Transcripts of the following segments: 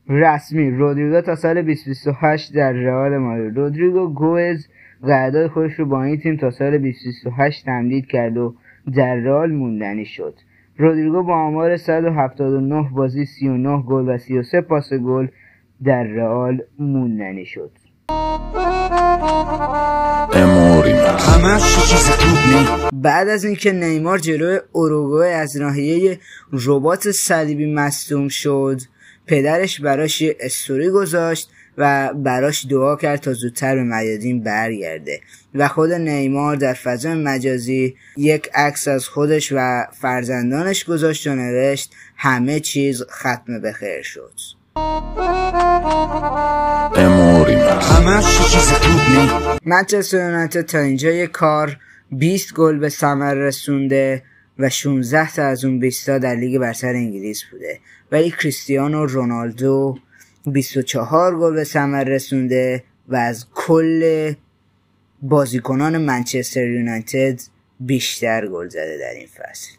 رسمی رودریگو تا سال 2028 در رئال مادرید. رودریگو گوئز قرارداد خودش رو با این تیم تا سال 2028 تمدید کرد و در رئال موندنی شد. رودریگو با آمار 179 بازی، 39 گل و 33 پاس گل در رئال موندنی شد. بعد از اینکه نیمار جلوی اوروگوئه از ناحیه رباط صلیبی مصدوم شد، پدرش براش یه استوری گذاشت و براش دعا کرد تا زودتر به میادین برگرده و خود نیمار در فضای مجازی یک عکس از خودش و فرزندانش گذاشت و نوشت همه چیز ختم به خیر شد. منچستر یونایتد تا اینجای کار 20 گل به ثمر رسونده و 16 تا از اون 20 تا در لیگ برتر انگلیس بوده، ولی کریستیانو رونالدو 24 گل به ثمر رسونده و از کل بازیکنان منچستر یونایتد بیشتر گل زده در این فصل.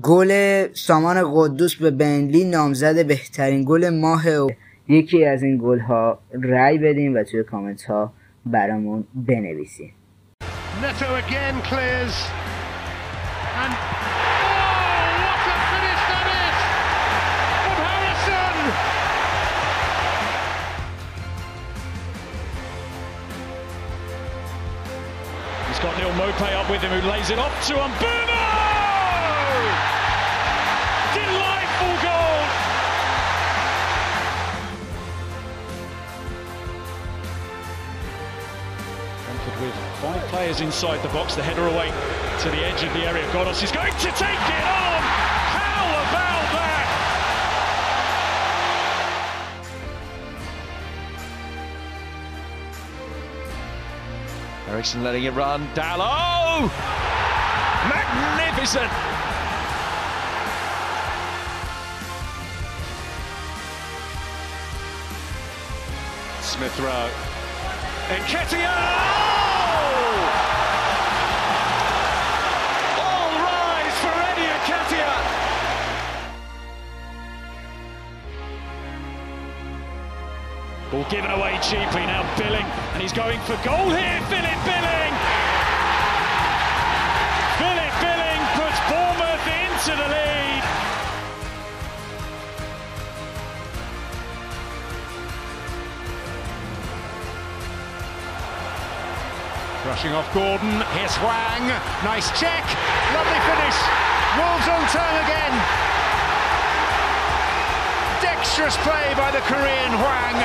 گل سامان قدوس به بنلی نامزد بهترین گل ماه. یکی از این گل ها رای بدین و توی کامنت ها برامون بنویسین. Neto again clears and what a finish that is from Harrison. He's got Neil Maupay up with him who lays it off to Mbeumo. Delightful goal. With 5 players inside the box, the header away to the edge of the area. Godos is going to take it on! How about that? Ericsson letting it run. Dalot! Magnificent! Smith Rowe. Nketiah! All rise for Eddie Nketiah! Ball given away cheaply, now Billing, and he's going for goal here, Philip Billing! Philip Billing puts Bournemouth into the lead! Rushing off Gordon, here's Hwang, nice check, lovely finish, Wolves on turn again. Dexterous play by the Korean Hwang.